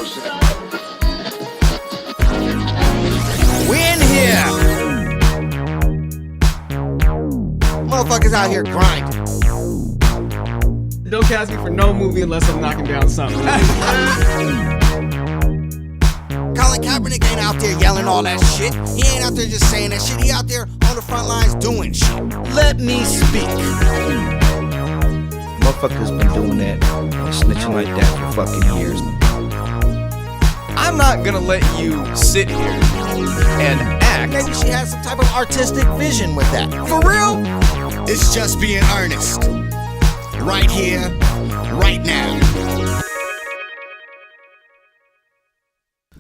We in here. Motherfuckers out here grinding. Don't cast me for no movie unless I'm knocking down something. Colin Kaepernick ain't out there yelling all that shit. He ain't out there just saying that shit. He out there on the front lines doing shit. Let me speak. Motherfuckers been doing that, snitching like that for fucking years. I'm not gonna let you sit here and act. Maybe she has some type of artistic vision with that. For real? It's just being earnest. Right here, right now.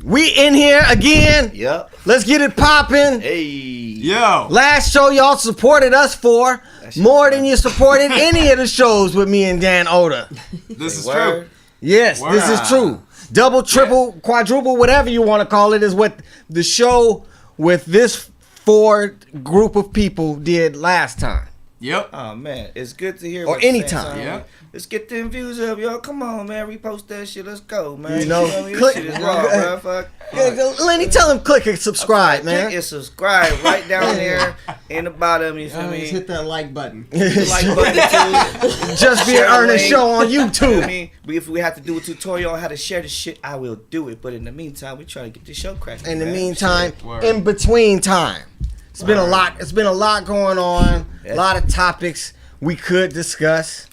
We in here again. Yep. Let's get it poppin'. Hey. Yo. Last show y'all supported us for more than you supported any of the shows with me and Dan Oda. This is true. Yes, Word. this is true. Double, triple, quadruple, whatever you want to call it, is what the show with this 4 group of people did last time. Yep. Oh man, it's good to hear. Or anytime. Yeah. Let's get them views up, y'all. Come on, man. Repost that shit. Let's go, man. You know, what I mean? click- This shit is raw, bro. Fuck. Lenny, tell him click and subscribe, man. Click and subscribe right down there in the bottom. You feel me? Just hit that like button. The like button too. Just Being Share the Earnest link. show on You feel YouTube. me? If we have to do a tutorial on how to share the shit, I will do it. But in the meantime, we trying to get this show cracking. In the man. meantime, Word. in between time, it's been a lot. It's been a lot going on. Yeah. A lot of topics we could discuss.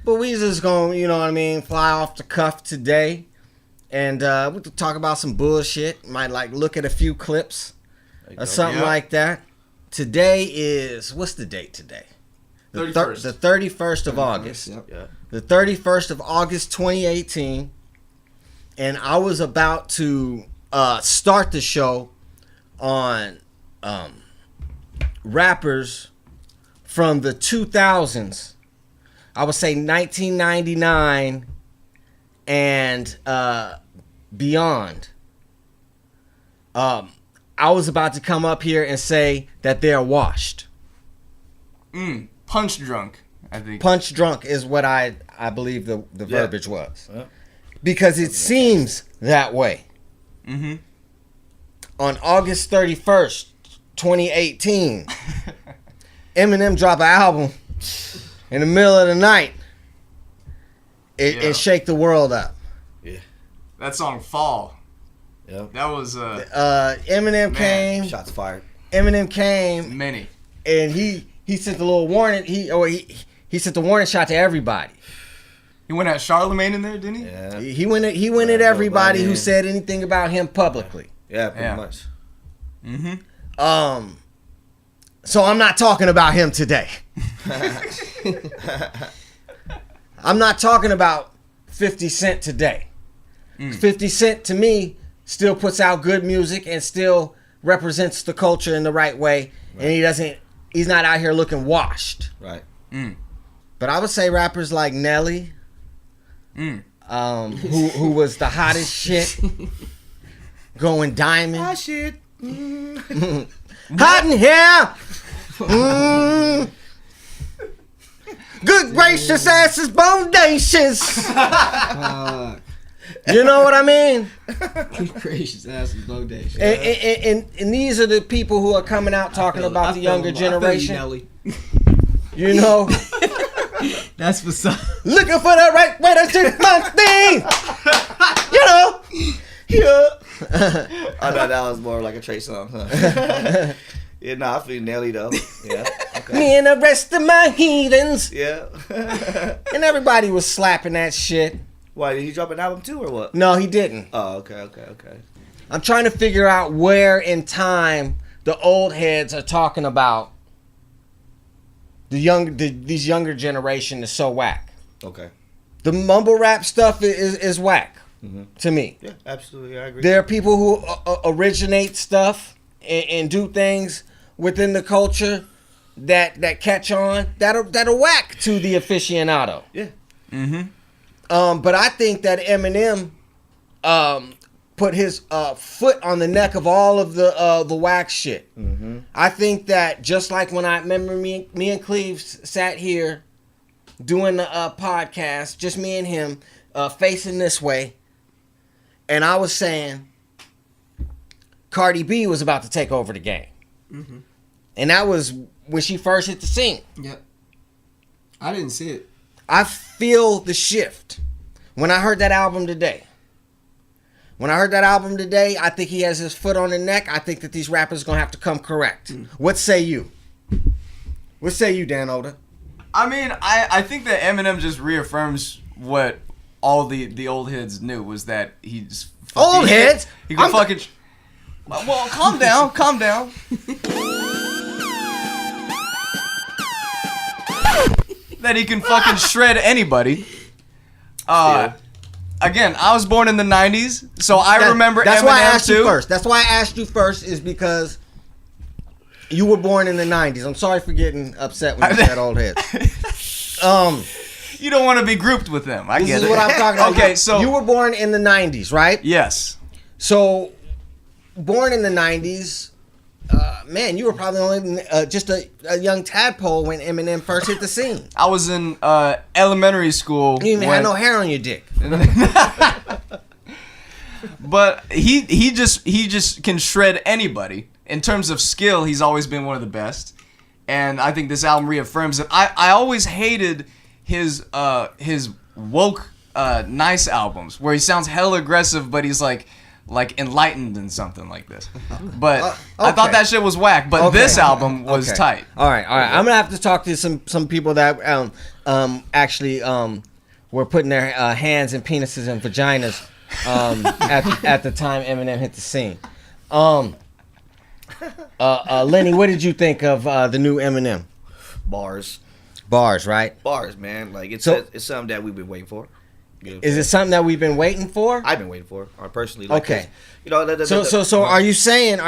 But we just gonna, you know what I mean, fly off the cuff today. And we could talk about some bullshit. Might like look at a few clips or something Yep. like that. Today is, what's the date today? 31st. The 31st of August. Yep. Yeah. The 31st of August 2018. And I was about to start the show on rappers from the 2000s. I would say 1999 and beyond. I was about to come up here and say that they're washed. Punch drunk, I think. Punch drunk is what I believe the Yeah. verbiage was. Yeah. Because it seems that way. Mm-hmm. On August 31st, 2018, Eminem dropped an album in the middle of the night. It shake the world up. That song Fall. Yep. That was Eminem Man, came. Shots fired. Eminem came, many. and he sent a little warning. He sent the warning shot to everybody. He went at Charlemagne in there, didn't he? Yeah. He went at everybody who said anything about him publicly. Yeah, pretty Yeah. much. Mm-hmm. So I'm not talking about him today. I'm not talking about 50 Cent today. 50 Cent to me still puts out good music and still represents the culture in the right way. Right. And he's not out here looking washed. Right. But I would say rappers like Nelly, who was the hottest shit, going diamond. Ah, shit. Hot in here. Good gracious asses, bodacious. You know what I mean? Good gracious, ass and bodacious. And these are the people who are coming out talking about the younger generation. You know, That's what's up. looking for the right way to do my thing. You know, yeah. I thought that was more like a Trey song. Huh? Yeah, nah, I feel Nelly though. Yeah. Okay. Me and the rest of my heathens, Yeah. and everybody was slapping that shit. Why, did he drop an album too or what? No, he didn't. Oh, okay. I'm trying to figure out where in time the old heads are talking about these younger generation is so whack. Okay. The mumble rap stuff is whack to me. Yeah, absolutely, I agree. There are people who originate stuff and do things within the culture that catch on that are whack to the aficionado. Yeah. But I think that Eminem put his foot on the neck of all of the whack shit. I think that just like when I remember me and Cleve sat here doing the podcast, just me and him facing this way, and I was saying Cardi B was about to take over the game. Mm-hmm. And that was when she first hit the scene. Yep. I didn't see it. I feel the shift when I heard that album today. I think he has his foot on the neck. I think that these rappers are going to have to come correct. What say you? What say you, Dan Oda? I mean, I think that Eminem just reaffirms what all the old heads knew, was that he's... Old heads? He can fucking... Well, calm down. That he can fucking shred anybody. Again, I was born in the 90s, so I remember that's Eminem why I asked too. you first. That's why I asked you first, is because you were born in the 90s. I'm sorry for getting upset when you said old heads. You don't want to be grouped with them. I get it. This is what I'm talking about. Okay, so... You were born in the 90s, right? Yes. So, born in the 90s, man, you were probably only just a young tadpole when Eminem first hit the scene. I was in elementary school. You didn't even have no hair on your dick. But he just can shred anybody. In terms of skill, he's always been one of the best. And I think this album reaffirms it. I always hated his woke nice albums where he sounds hella aggressive, but he's like enlightened and something like this. But I thought that shit was whack. But this album was tight. All right. I'm gonna have to talk to some people that actually were putting their hands and penises and vaginas at the time Eminem hit the scene. Lenny, what did you think of the new Eminem? Bars, right? Bars, man. Like it's something that we've been waiting for. You know, is it something that we've been waiting for? I've been waiting for, or personally. Like, okay. You know. So are you saying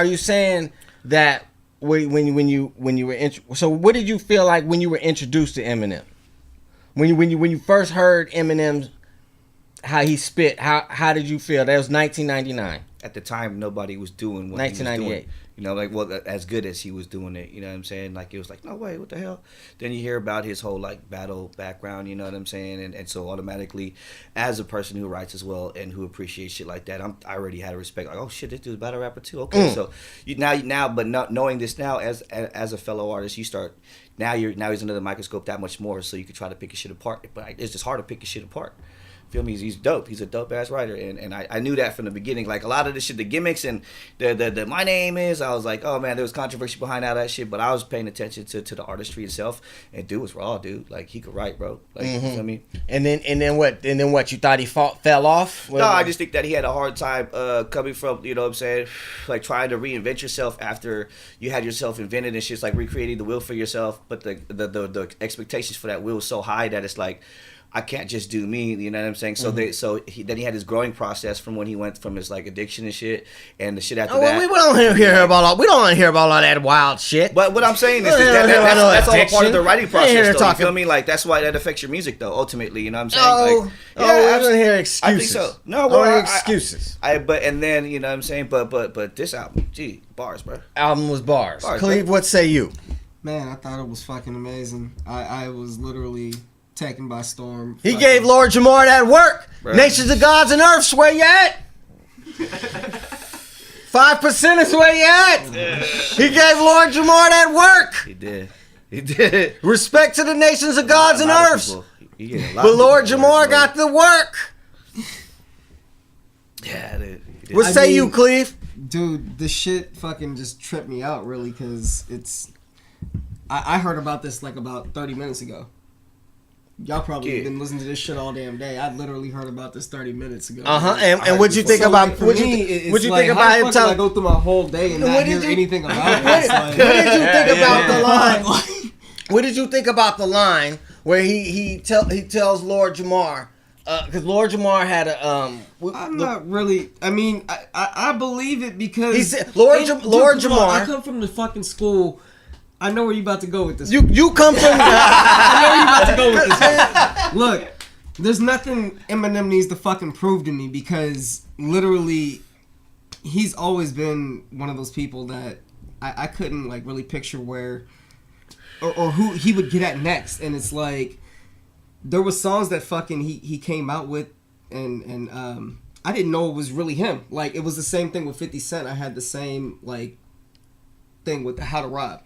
that when you were so what did you feel like when you were introduced to Eminem? When you first heard Eminem, how he spit, how did you feel? That was 1999. At the time, nobody was doing what 1998. He was doing. You know, like, well, as good as he was doing it. You know what I'm saying? Like, it was like, no way, what the hell? Then you hear about his whole, like, battle background, you know what I'm saying? And so automatically, as a person who writes as well and who appreciates shit like that, I already had a respect. Like, oh, shit, this dude's a battle rapper, too. Okay, so but not knowing this now as a fellow artist, you start, now he's under the microscope that much more, so you can try to pick his shit apart. But it's just hard to pick his shit apart. Feel me? He's dope. He's a dope ass writer, and I knew that from the beginning. Like a lot of this shit, the gimmicks and the my name is. I was like, oh man, there was controversy behind all that shit, but I was paying attention to the artistry itself. And dude was raw, dude. Like he could write, bro. Like you feel me? And then what? You thought he fell off? No, I just think that he had a hard time coming from, you know what I'm saying, like trying to reinvent yourself after you had yourself invented and shit's like recreating the wheel for yourself, but the expectations for that wheel is so high that it's like, I can't just do me, you know what I'm saying? So then he had his growing process from when he went from his like addiction and shit, and the shit after that. We don't want to hear about all that wild shit. But what I'm saying is that's all a part of the writing process, though. You feel me? Like that's why that affects your music, though. Ultimately, you know what I'm saying? We don't hear excuses. I think so. No, well, excuses. And then you know what I'm saying? But this album, gee, bars, bro. Album was bars. Cleve, what say you? Man, I thought it was fucking amazing. I was literally taken by storm. He gave Lord Jamar that work. Right. Nations of gods and earths, where you at? 5% is where you at. Yeah. He gave Lord Jamar that work. He did. Respect to the nations of gods and earths. But Lord Jamar got the work. Yeah, dude. What say you, Cleve? Dude, the shit fucking just tripped me out, really, because it's... I heard about this like about 30 minutes ago. Y'all probably been listening to this shit all damn day. I literally heard about this 30 minutes ago. And what'd you think about? What'd you think about him? I go through my whole day and not hear anything about it. What did you think about the line? What did you think about the line where he tells Lord Jamar? Because Lord Jamar had a I'm not really. I mean, I believe it because he said Lord Jamar. I come from the fucking school. I know where you about to go with this. You come from. I know where you about to go with this. Look, there's nothing Eminem needs to fucking prove to me because literally, he's always been one of those people that I couldn't like really picture where or who he would get at next. And it's like there was songs that fucking he came out with and I didn't know it was really him. Like, it was the same thing with 50 Cent. I had the same, like, thing with How to Rob.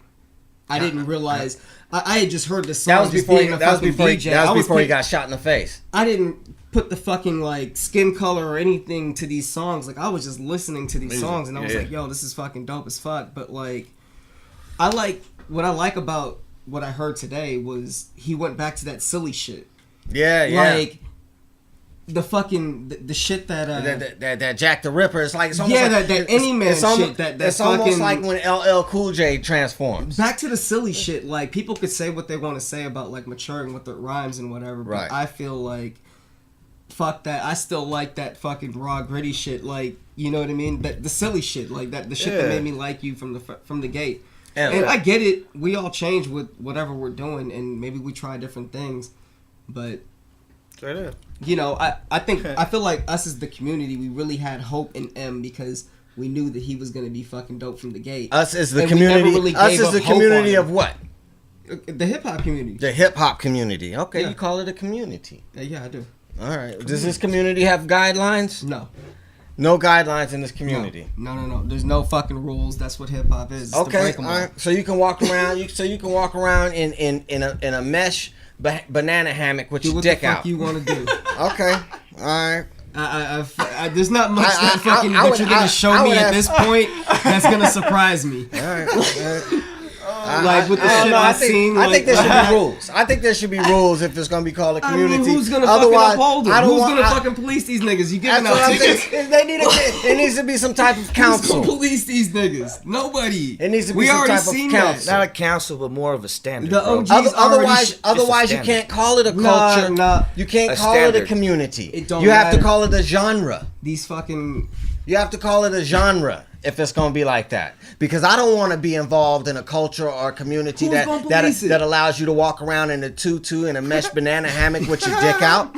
I didn't realize. I had just heard the song. That was before. That was before DJ. He got shot in the face. I didn't put the fucking like skin color or anything to these songs. Like, I was just listening to these songs, and I was like, "Yo, this is fucking dope as fuck." But like, what I like about what I heard today was he went back to that silly shit. Yeah. Like the fucking the shit that Jack the Ripper. It's like, it's almost like that Eminem shit. It's almost like when LL Cool J transforms. Back to the silly shit. Like, people could say what they want to say about like maturing with their rhymes and whatever, but right. I feel like fuck that. I still like that fucking raw gritty shit. Like, you know what I mean? That the silly shit, like that the shit that made me like you from the gate. And I get it. We all change with whatever we're doing, and maybe we try different things, but. You know, I feel like us as the community, we really had hope in M because we knew that he was gonna be fucking dope from the gate. Us as the community. Us as the community of what? The hip hop community. The hip hop community. Okay, you call it a community. Yeah, I do. All right. Does this community have guidelines? No. No guidelines in this community. No. There's no fucking rules. That's what hip hop is. It's okay. All right. So you can walk around. You can walk around in a mesh banana hammock with your dick out. Do what the fuck you want to do. Okay. All right. There's not much that you're gonna show me at this point that's gonna surprise me. All right. Like with the shit I've seen. I think there should be rules. I think there should be rules if it's gonna be called a community. I mean, who's gonna fucking uphold it? Who's gonna fucking police these niggas? You giving out tickets? There needs to be some type of council. Who's gonna police these niggas? Nobody. It needs to be some type of council. Not a council, but more of a standard. The OGs otherwise, you can't call it a culture. Nah. You can't call it a community. It don't you have matter. to call it a genre. These fucking. You have to call it a genre if it's gonna be like that. Because I don't want to be involved in a culture or a community that allows you to walk around in a tutu and a mesh banana hammock with your dick out.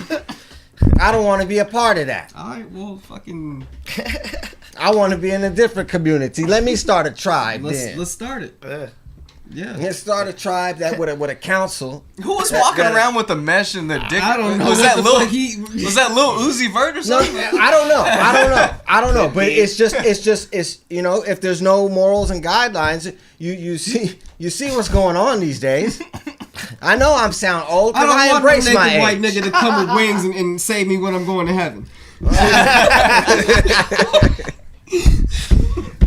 I don't want to be a part of that. All right, well, fucking. I want to be in a different community. Let me start a tribe. Let's start it. Yeah. Let's start a tribe that with a council. Who was walking around with a mesh in their dick? I don't know. Was that Lil Uzi Vert or something? I don't know. But it's you know, if there's no morals and guidelines, you see what's going on these days. I know I'm sound old because I embrace my age. White nigga to come with wings and save me when I'm going to heaven.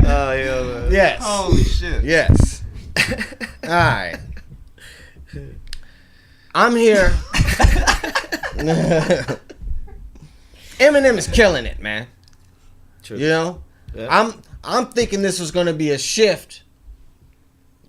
Oh yeah. Man. Yes. Holy shit. Yes. All right. I'm here. Eminem is killing it, man. True. You know, yeah. I'm thinking this was going to be a shift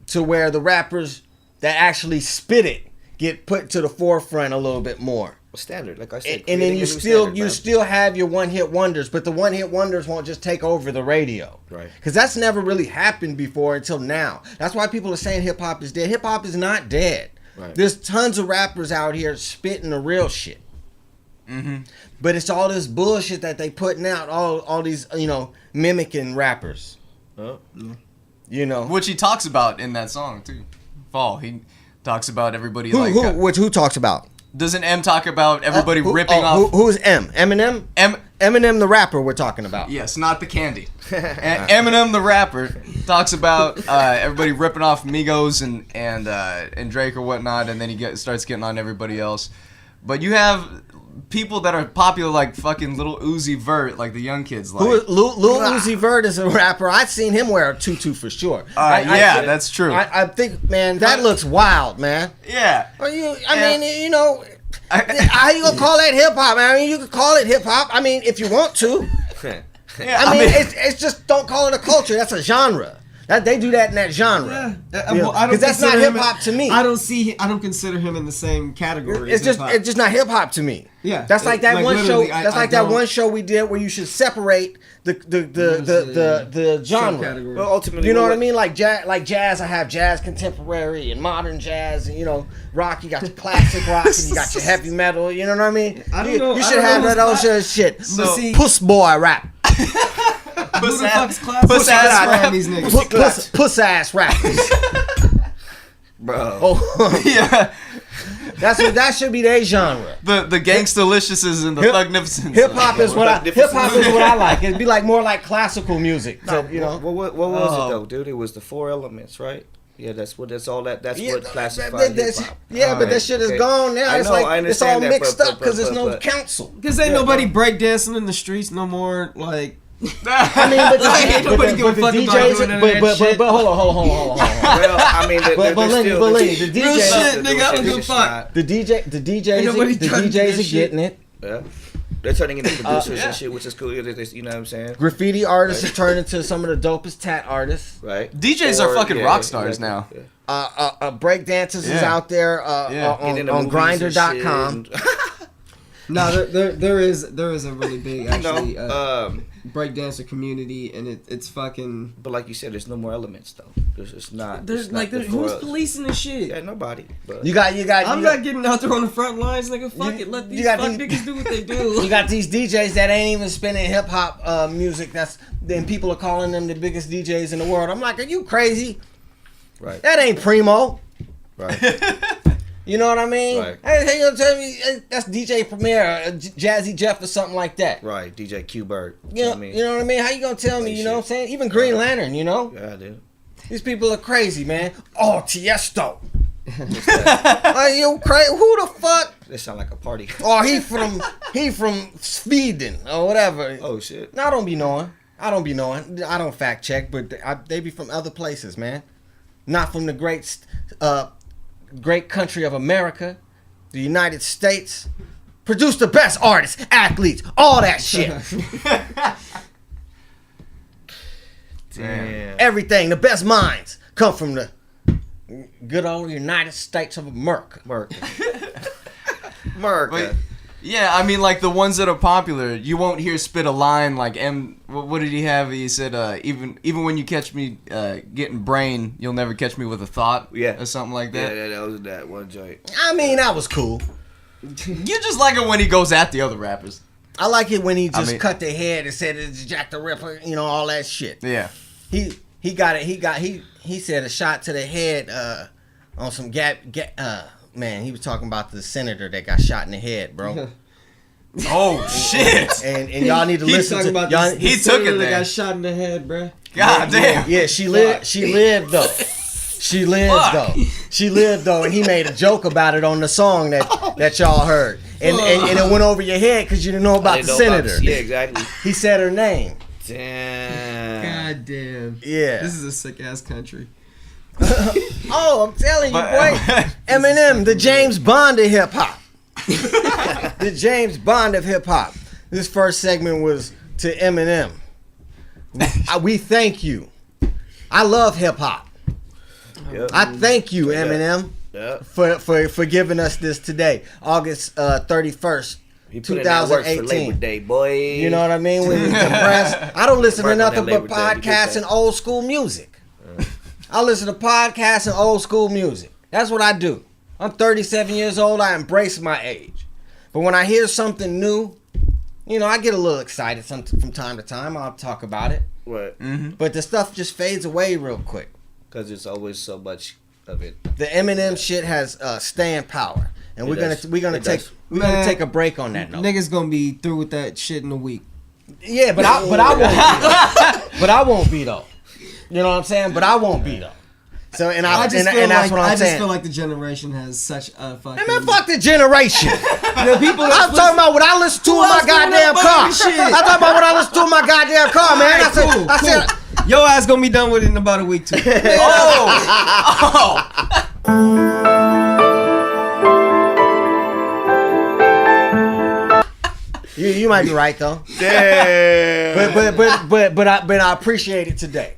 to where the rappers that actually spit it get put to the forefront a little bit more. Standard, like I said. And then you still have your one-hit wonders, but the one-hit wonders won't just take over the radio. Right. Because that's never really happened before until now. That's why people are saying hip-hop is dead. Hip-hop is not dead. Right. There's tons of rappers out here spitting the real shit. Mm-hmm. But it's all this bullshit that they putting out, all these, you know, mimicking rappers. Oh. You know. Which he talks about in that song, too. Fall. He talks about everybody who talks about? Doesn't M talk about everybody ripping off? Who's M? Eminem? Eminem the rapper we're talking about. Yes, not the candy. Eminem the rapper talks about everybody ripping off Migos and Drake or whatnot, and then he starts getting on everybody else. But you have people that are popular like fucking Lil Uzi Vert, like the young kids like. Lil Uzi Vert is a rapper. I've seen him wear a tutu for sure. That's true. I think, man, that looks wild, man. Yeah. I mean, you know, how you gonna call that hip hop? I mean, you could call it hip hop. I mean, if you want to. Yeah, I mean, it's just don't call it a culture. That's a genre. That they do that in that genre. Because that's not hip hop to me. I don't consider him in the same category. It's just not hip hop to me. Yeah, that's like that one show. That one show we did where you should separate the genre. Well, ultimately, you know what I mean? Like jazz, I have jazz contemporary and modern jazz, and you know, rock. You got your classic rock, and you got your heavy metal. You know what I mean? You should have that old shit. So, puss boy rap. Puss ass rappers. Bro. Yeah. that should be their genre. The Gangstaliciouses and the Thugnificence. Hip hop is what I like. It'd be like more like classical music. No, you know. What was it though, dude? It was the 4 elements, right? Yeah, that's what classifies hip hop. Yeah, but that shit is gone now. It's like it's all mixed up because there's no council. Because ain't nobody breakdancing in the streets no more. Like, I mean, but the DJs. But hold on. Well, I mean, the DJs. Real shit, nigga. I don't give a fuck. The DJs are getting it. Yeah. They're turning into producers and shit, which is cool. You know what I'm saying? Graffiti artists are turning into some of the dopest tat artists. Right. DJs are fucking rock stars now. Yeah. Break dancers is out there on Grindr.com. No, there is a really big actually breakdancer community, and it's fucking. But like you said, there's no more elements though. There's not. There's who's policing this shit? Yeah, nobody. But You got. I'm not getting out there on the front lines, nigga. Fuck it, let these niggas do what they do. You got these DJs that ain't even spinning hip hop music. Then people are calling them the biggest DJs in the world. I'm like, are you crazy? Right. That ain't primo. Right. You know what I mean? Right. Hey, you tell me that's DJ Premier, Jazzy Jeff, or something like that. Right. DJ Q-Bird. You know what I mean? How you gonna tell me? You know what I'm saying? Even Green Lantern. You know? Yeah, I do. These people are crazy, man. Oh, Tiesto. Are you crazy? Who the fuck? They sound like a party. Oh, he from Sweden or whatever. Oh shit. No, I don't be knowing. I don't fact check, but they be from other places, man. Not from the great country of America, the United States. Produce the best artists, athletes, all that shit. Damn. Everything, the best minds come from the good old United States of America. America. Yeah, I mean, like the ones that are popular, you won't hear spit a line like What did he have? He said, "Even when you catch me getting brain, you'll never catch me with a thought." Yeah, or something like that. Yeah, that was that one joint. I mean, that was cool. You just like it when he goes at the other rappers. I like it when he just cut their head and said it's Jack the Ripper, you know, all that shit. Yeah, he got it. He said a shot to the head on some man, he was talking about the senator that got shot in the head, bro. Oh shit! And y'all need to listen to y'all. He took it there. Got shot in the head, bro. God damn. Yeah, she lived though. She lived though, and he made a joke about it on the song that y'all heard, and it went over your head because you didn't know about the senator. Yeah, exactly. He said her name. Damn. God damn. Yeah. This is a sick ass country. Oh, I'm telling you, boy. Eminem, the James Bond of hip hop. The James Bond of hip hop. This first segment was to Eminem. We thank you. I love hip hop. Yep. I thank you, Eminem, for giving us this today, August 31st. He put in that work for 2018. Labor Day, boy. You know what I mean? When we compress, I don't listen to nothing but podcasts and old school music. I listen to podcasts and old school music. That's what I do. I'm 37 years old. I embrace my age. But when I hear something new, you know, I get a little excited from time to time. I'll talk about it. Right. Mm-hmm. But the stuff just fades away real quick. Because there's always so much of it. The Eminem shit has staying power. And we're gonna take a break on that note. Niggas gonna be through with that shit in a week. Yeah, but I won't be though. But I won't be though. You know what I'm saying? But I won't be though. So that's what I'm saying. I just feel like the generation has such a fucking. Hey man, fuck the generation. The people I'm talking about what I listen to in my goddamn car. I'm talking about what I listen to in my goddamn car, man. I said, your ass gonna be done with it in about a week too. You might be right though. Damn. But I appreciate it today.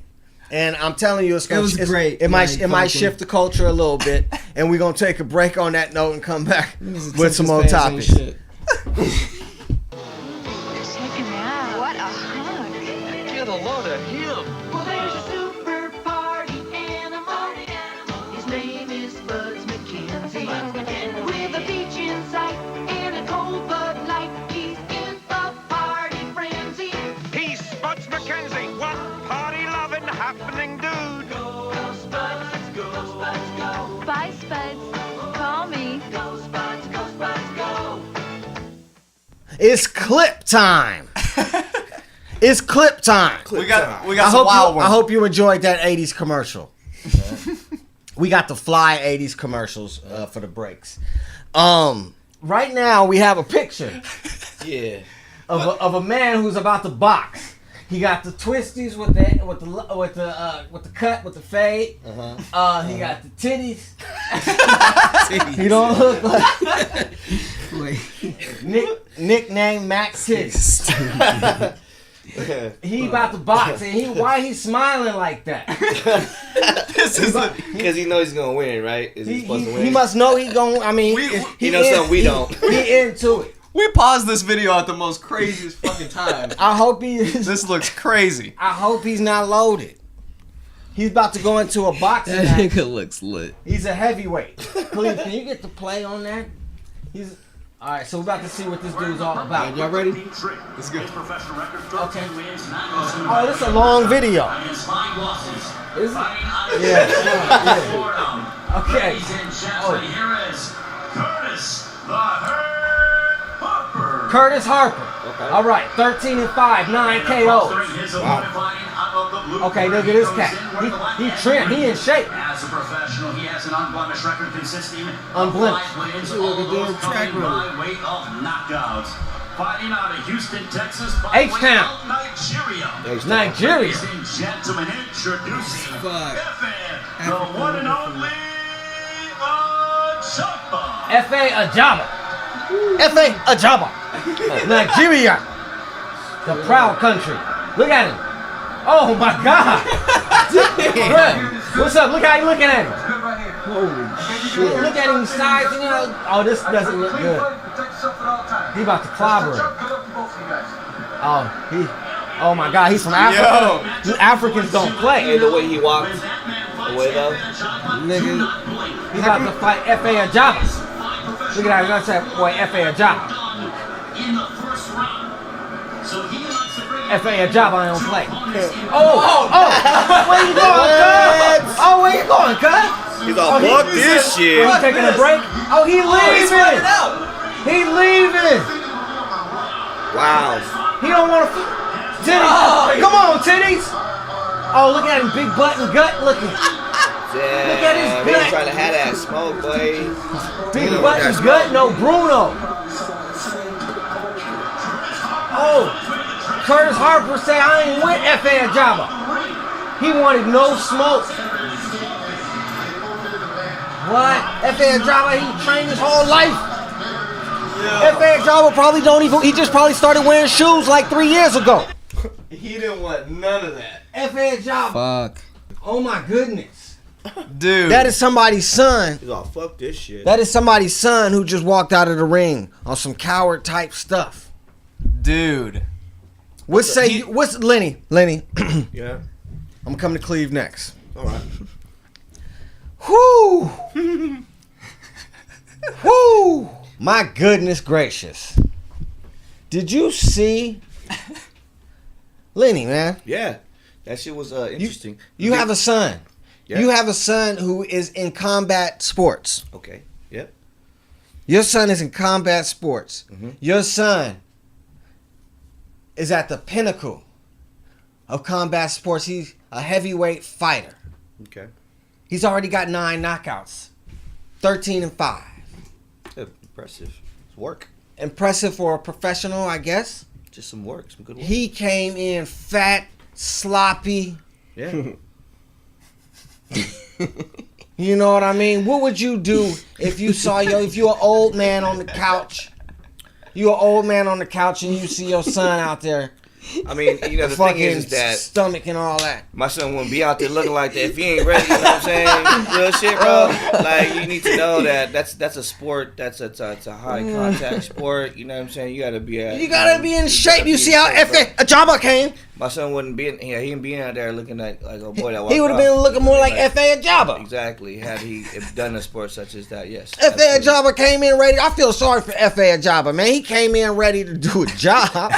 And I'm telling you, it was great. It might shift the culture a little bit, and we're gonna take a break on that note and come back with some more topics. Check him out. What a hug. Get a load of him. Well, there's a super party animal. His name is Buds McKenzie. With a beach in sight and a cold Bud Light, he's in a party frenzy. He's Spuds McKenzie. What party loving happening, dude? Go, Spuds, go, Spuds, go. Bye, Spuds. Call me. Go, Spuds. It's clip time. It's clip time. We got some wild ones. I hope you enjoyed that 80s commercial. We got the fly 80s commercials for the breaks. Right now we have a picture. Yeah. Of a man who's about to box. He got the twisties with the cut with the fade. He got the titties. He don't look like nickname Max Titties. He about to box, and why he smiling like that? Because he knows he's gonna win, right? Is he supposed to win? He must know he gonna. I mean, he knows something we don't. He into it. We paused this video at the most craziest fucking time. I hope he is. This looks crazy. I hope he's not loaded. He's about to go into a boxing match. That nigga looks lit. He's a heavyweight. Cleve, can you get the play on that? All right, so we're about to see what this dude's all about. Y'all ready? Let's go. Okay. Oh, this is a long video. Is it? Yeah. Okay. Here is Curtis the Harper. Curtis Harper. Okay. All right, 13-5, 9 KOs. Wow. Okay, look at this cat. He trimmed. He in shape. As a professional, he has an unblemished record consisting Unblemished. of 5 wins, all of those coming by way of knockouts. Fighting out of Houston, Texas, by way H-Town. of Nigeria. Nigeria. Ladies and gentlemen, introducing Fuck. the one and only Ajaba. F.A. Ajaba. F.A. Ajaba. Nigeria. The proud country. Look at him. Oh my God. What's up? Look how you looking at him. Holy shit. Look at him size. You know. Oh, this doesn't look good. He about to clobber him. Oh my God. He's from Africa. Africans don't play. Hey, the way he walked away though. Nigga. He's about to fight F.A. Ajaba. Look at that. That's that boy F.A. Ajaba. F.A. Ajaba don't play. Oh! Where you going, cuz? Oh, where you going, cuz? He's all, fuck this shit. He taking a break? Oh, he leaving! He leaving! Wow. He don't want to... Titties! Come on, titties! Oh, look at him, big butt and gut looking. Damn, Look at his he gut. trying to have that smoke, boy. Big butt and gut, no Bruno. Oh, Curtis Harper said I ain't with F.A. Ajaba. He wanted no smoke. What? F.A. Ajaba, he trained his whole life. F.A. Ajaba probably don't even, he just probably started wearing shoes like 3 years ago. He didn't want none of that. F.A. Ajaba. Fuck. Oh my goodness. Dude. That is somebody's son. He's all, fuck this shit. That is somebody's son who just walked out of the ring on some coward type stuff. Dude. What's Lenny? Yeah. I'm coming to Cleve next. All right. Whoo! Whoo! My goodness gracious. Did you see Lenny, man? Yeah. That shit was interesting. You have a son. Yeah. You have a son who is in combat sports. Okay. Yep. Your son is in combat sports. Mm-hmm. Your son is at the pinnacle of combat sports. He's a heavyweight fighter. Okay. He's already got 9 knockouts. 13-5. Impressive. It's work. Impressive for a professional, I guess. Just some work. Some good work. He came in fat, sloppy. Yeah. You know what I mean? What would you do if you saw if you're an old man on the couch? You're an old man on the couch and you see your son out there. I mean, you know, the thing is that stomach and all that. my son wouldn't be out there looking like that if he ain't ready. You know what I'm saying? Real shit, bro. Like, you need to know that that's a sport. It's a high contact sport. You know what I'm saying? You gotta be in shape. You see how F.A. Ajaba came? My son wouldn't be in. Yeah, he wouldn't be out there looking like a boy that walked. He would have been looking more like F.A. Ajaba. Exactly. Had he done a sport such as that, yes. F.A. Ajaba came in ready. I feel sorry for F.A. Ajaba, man. He came in ready to do a job.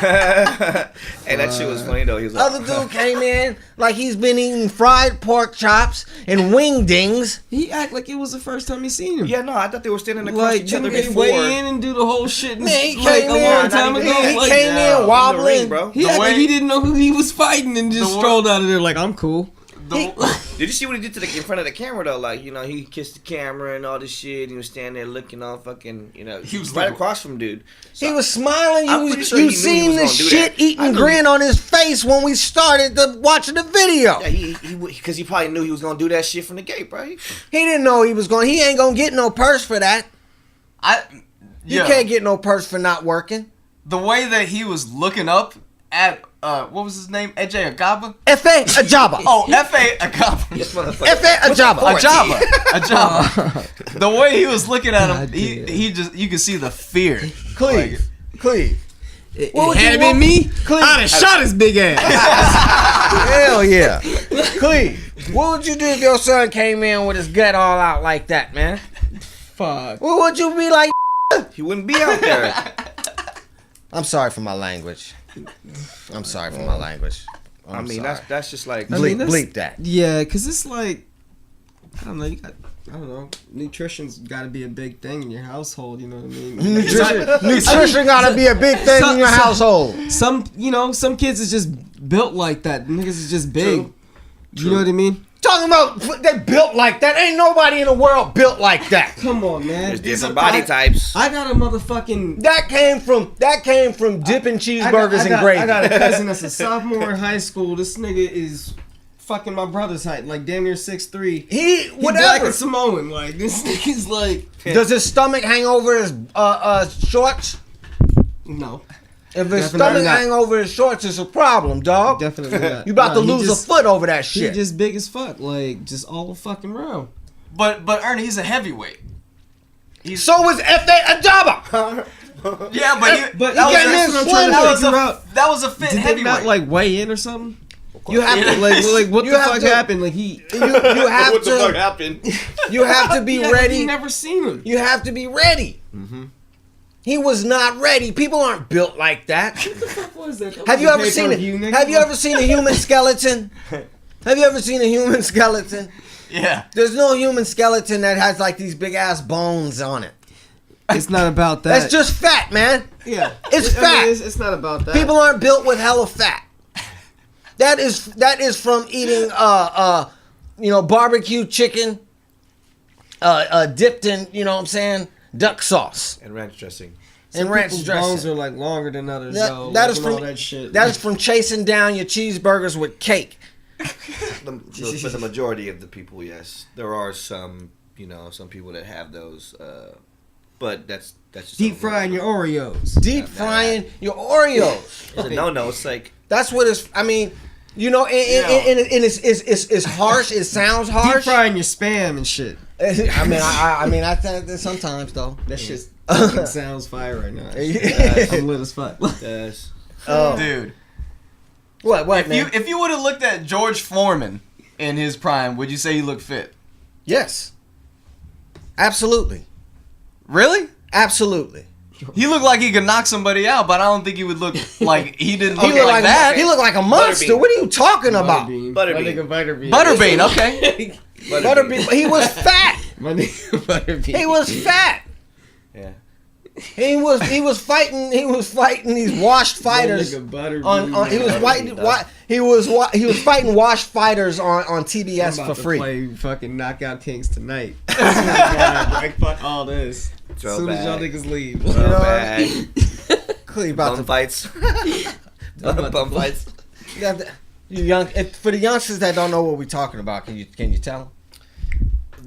Hey, that shit was funny though. He was like, Other dude came in like he's been eating fried pork chops and wingdings. He act like it was the first time he seen him. Yeah, no, I thought they were standing across Like, each other didn't they before. weigh in and do the whole shit Man, he like came a in. long time ago? He Like, came in wobbling, bro. he The act like way- he didn't know who he was fighting and just strolled out of there like, I'm cool. Did you see what he did to in front of the camera though? Like, you know, he kissed the camera and all this shit. He was standing there looking all fucking, you know, he was right across from dude. So He was smiling. I'm pretty sure he You knew he seen was the gonna do shit that. I eating knew grin on his face when we started watching the video. Yeah, because he probably knew he was gonna do that shit from the gate, bro. He didn't know he was going. He ain't gonna get no purse for that. You can't get no purse for not working. The way that he was looking up at what was his name? AJ Agaba? F.A. Ajaba. Oh, F.A. Agaba. F.A. Ajaba. Ajaba. The way he was looking at him, he just, you could see the fear. Cleve. What would had it been me, Cleve. I'd have shot his big ass. Hell yeah. Cleve, what would you do if your son came in with his gut all out like that, man? Fuck. What would you be like? He wouldn't be out there. I'm sorry for my language. I'm sorry. I mean, that's just like Bleep that. Yeah, because it's like, I don't know, nutrition's got to be a big thing in your household, you know what I mean? Nutrition gotta be a big thing in your household. Some kids is just built like that. Niggas is just big. True. You know what I mean? Talking about they built like that. Ain't nobody in the world built like that. Come on, man. there's different body types. I got a motherfucking... That came from dipping cheeseburgers in gravy. I got a cousin that's a sophomore in high school. This nigga is fucking my brother's height, like damn near 6'3". He Black whatever. and Samoan. Like, this nigga's like... Does his stomach hang over his shorts? No. If his Definitely stomach not. hang over his shorts, it's a problem, dog. Definitely not. You about to He lose just- a foot over that He shit. just big as fuck. Like, just all fucking round. But Ernie, he's a heavyweight. So was F.A. Ajaba. Yeah, but he came in slim. that was a fit Did they heavyweight. not like weigh in or something? You have to Like what You the have fuck to- happened? Like he you have What the fuck to happened? you have to be He ready. never seen him. You have to be ready. He was not ready. People aren't built like that. What was that? Have you ever seen it? Have you ever seen a human skeleton? Have you ever seen a human skeleton? Yeah. There's no human skeleton that has like these big ass bones on it. It's not about that. That's just fat, man. yeah. It's I mean, fat. it's not about that. People aren't built with hella fat. That is from eating barbecue chicken dipped in, you know what I'm saying, duck sauce And ranch dressing. and ranch People's bones dressing. are like longer than others. That- though, that like, is and all from- that shit. That is from chasing down your cheeseburgers with cake. For the majority of the people, yes, there are some, some people that have those, but that's just deep frying your Oreos. Deep frying your Oreos. It's a no. It's like That's what it's. I mean, it's harsh. It sounds Deep harsh. frying your spam and shit. I mean, I think that sometimes though. That shit fucking sounds fire right now. I'm lit as fuck. yes. Dude. What, man? If you would have looked at George Foreman in his prime, would you say he looked fit? Yes. Absolutely. Really? Absolutely. He looked like he could knock somebody out, but I don't think he would look like he didn't He look looked like that. He looked like a monster. Butterbean. What are you talking about? Butterbean. My nigga Butterbean. Butterbean, okay. Butterbean. He was fat. My nigga Butterbean. He was fat. Yeah. He was fighting these washed fighters. My nigga Butterbean. He was fighting washed fighters on TBS I'm about for to free. play fucking Knockout Kings tonight. Like, fuck all this. As soon as y'all niggas leave. Clearly about Bum to fights. Bum fights. You young for the youngsters that don't know what we're talking about. Can you tell them?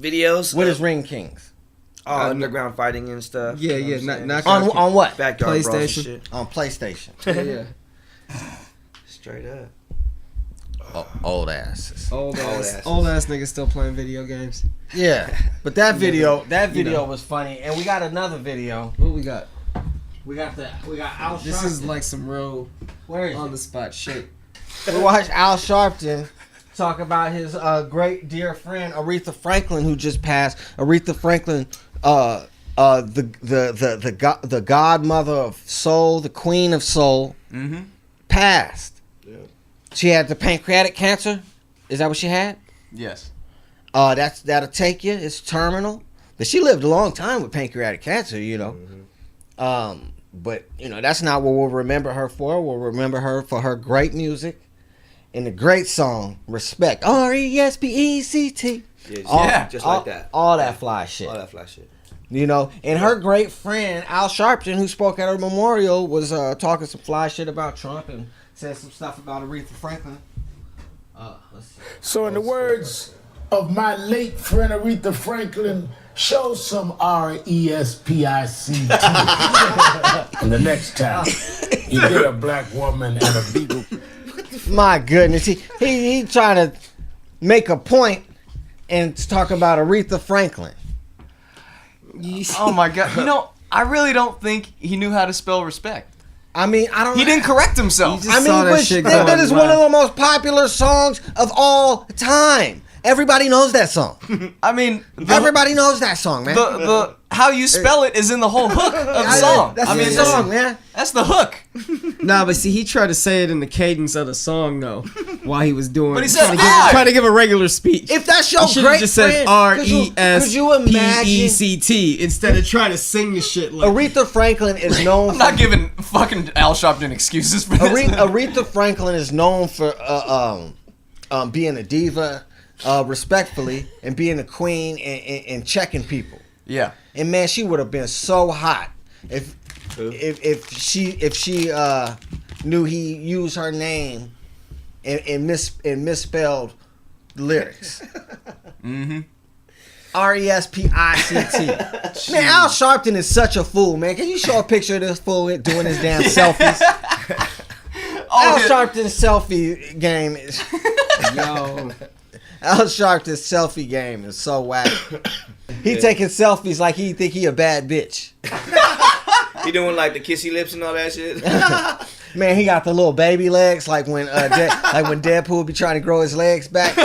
Videos. What is Ring Kings? Underground fighting and stuff. Yeah, you know yeah. what I'm Knockout saying? Kings. On what? Backyard brawls and PlayStation. shit. On PlayStation. Yeah. Straight up. Old asses. Old asses. ass niggas still playing video games. Yeah, but that video was funny, and we got another video. What we got? We got Al. This Sharpton. is like some real Where is on it? the spot shit. We watched Al Sharpton talk about his great dear friend Aretha Franklin, who just passed. Aretha Franklin, the godmother of soul, the queen of soul, passed. Yeah. She had the pancreatic cancer. Is that what she had? Yes. That'll take you. It's terminal. But she lived a long time with pancreatic cancer, you know. But, you know, that's not what we'll remember her for. We'll remember her for her great music and the great song, Respect. R-E-S-P-E-C-T. Yeah, just like that. All that fly shit. All that fly shit. You know, and her great friend, Al Sharpton, who spoke at her memorial, was talking some fly shit about Trump and said some stuff about Aretha Franklin. Let's see. So in the words of my late friend Aretha Franklin, show some R-E-S-P-I-C-T. And the next time you get a black woman and a beagle. My goodness, he trying to make a point and talk about Aretha Franklin. Oh my God! You know, I really don't think he knew how to spell respect. I mean, I don't. He didn't correct himself. I mean, that is one of the most popular songs of all time. Everybody knows that song. I mean, everybody knows that song, man. The how you spell it is in the whole hook of the song. That's the song, man. That's the hook. Nah, but see, he tried to say it in the cadence of the song though, while he was doing. But he said trying to give a regular speech. If that's your he great just said R-E-S-P-E-C-T instead of trying to sing the shit. Like Aretha Franklin is known. I'm not giving fucking Al Sharpton excuses for this. Aretha Franklin is known for being a diva. Respectfully, and being a queen and checking people. Yeah. And man, she would have been so hot if she knew he used her name and misspelled the lyrics. R-E-S-P-I-C-T. Man, Al Sharpton is such a fool, man. Can you show a picture of this fool doing his damn selfies? Al Sharpton's selfie game is yo. Al Sharpton's selfie game is so whack. He taking selfies like he think he a bad bitch. He doing like the kissy lips and all that shit. Man, he got the little baby legs like when Deadpool be trying to grow his legs back.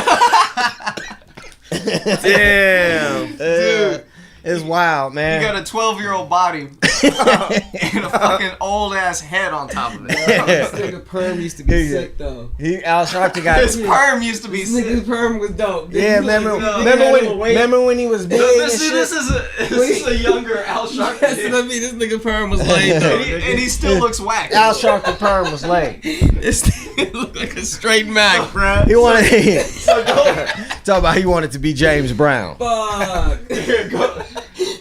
Damn, dude. It's wild, man. You got a 12-year-old body and a fucking old ass head on top of it. This nigga perm used to be sick though. Al Sharpton got his perm used to be sick. His perm was dope. Yeah, remember when he was big? This is a younger Al Sharpton. That's what I mean. This nigga perm was lame though. and he still looks whack. Al Sharpton perm was lame. This nigga looked like a straight Mac, bro. He wanted talk about he wanted to be James Brown. Fuck.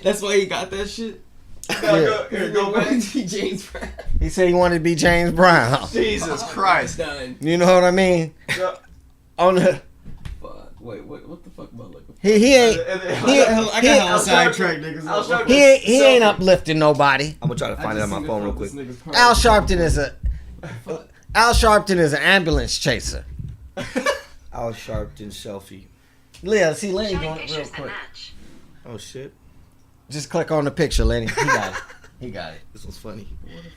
That's why he got that shit. Go back. To James Brown. He said he wanted to be James Brown. Jesus Christ. Done. You know what I mean? On the Fuck. Wait, what the fuck am I looking for? he ain't I got hella sidetracked niggas. he ain't uplifting nobody. I'm gonna try to find it on my phone real quick. Al Sharpton is an ambulance chaser. Al Sharpton selfie. Leah, see Lenny doing it real quick. Oh shit. Just click on the picture, Lenny. He got it. He got it. This was funny.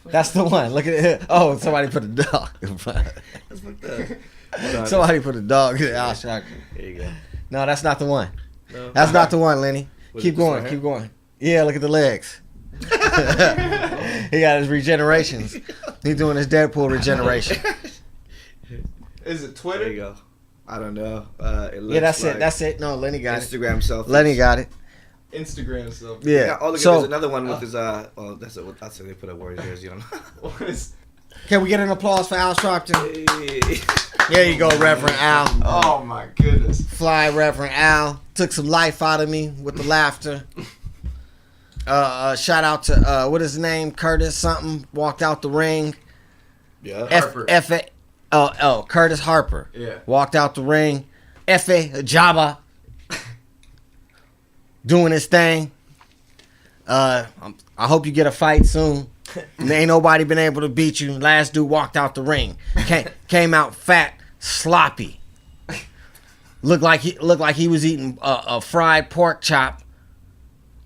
That's the one. Look at it. Oh, somebody put a dog. That's fucked up. Somebody put a dog in Al Sharpton. There you go. No, that's not the one. No. That's not the one, Lenny. Was Keep it going. this Keep one going. Yeah, look at the legs. He got his regenerations. He's doing his Deadpool regeneration. Is it There Twitter? you go. I don't know. It looks Yeah, that's like it. That's it. No, Lenny got Instagram selfie. it. Lenny got it. Instagram stuff. Yeah. Oh, look at there's another one with his oh, that's it. They put a Warriors jersey on. Can we get an applause for Al Sharpton? Hey. There you go, Reverend Al. Oh my goodness. Fly Reverend Al. Took some life out of me with the laughter. Shout out to what is his name? Curtis something. Walked out the ring. Yeah. Curtis Harper. Yeah. Walked out the ring. Efe Jabba. Doing his thing. I hope you get a fight soon. Ain't nobody been able to beat you. Last dude walked out the ring. Came out fat, sloppy. Looked like he was eating a fried pork chop.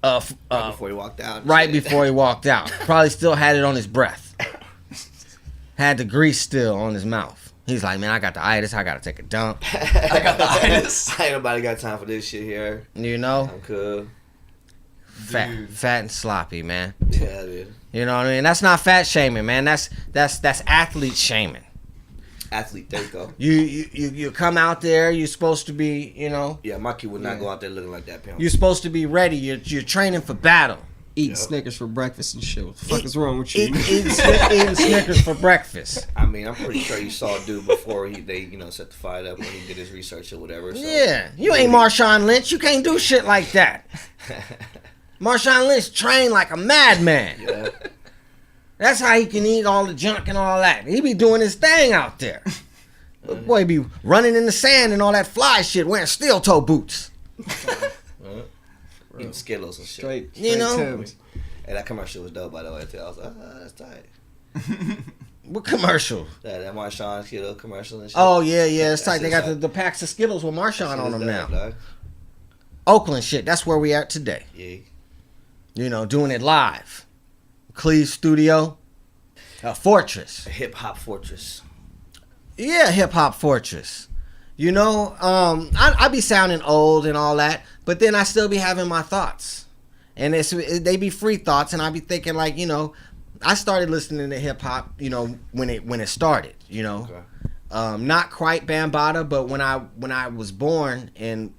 Right before he walked out. Right before he walked out. Probably still had it on his breath. Had the grease still on his mouth. He's like, man, I got the itis. I gotta take a dump. I got the itis. Ain't nobody got time for this shit here. You know, I'm cool. fat and sloppy, man. Yeah, dude. You know what I mean? That's not fat shaming, man. That's athlete shaming. Athlete, there you go. You come out there. You're supposed to be, you know. Yeah, my kid would not go out there looking like that. Pimp. You're supposed to be ready. You're training for battle. Eating Snickers for breakfast and shit. What the fuck is wrong with you? Eating Snickers for breakfast. I mean, I'm pretty sure you saw a dude before they set the fight up when he did his research or whatever. So. Yeah, you ain't Marshawn Lynch. You can't do shit like that. Marshawn Lynch trained like a madman. Yeah. That's how he can eat all the junk and all that. He be doing his thing out there. Boy, he be running in the sand and all that fly shit, wearing steel toe boots. Eating Skittles and shit. Straight You know? Timbs. Hey, that commercial was dope, by the way, too. I was like, that's tight. What commercial? That Marshawn Skittle commercial and shit. Oh, yeah, it's tight. They got shit the packs of Skittles with Marshawn on them now. Dog. Oakland shit, that's where we at today. Yeah. You know, doing it live. Cleve Studio. Fortress. A hip-hop fortress. Yeah, hip hop fortress. You know, I be sounding old and all that, but then I still be having my thoughts, and they be free thoughts, and I be thinking like, you know, I started listening to hip hop, you know, when it started, you know, not quite Bambaataa, but when I was born and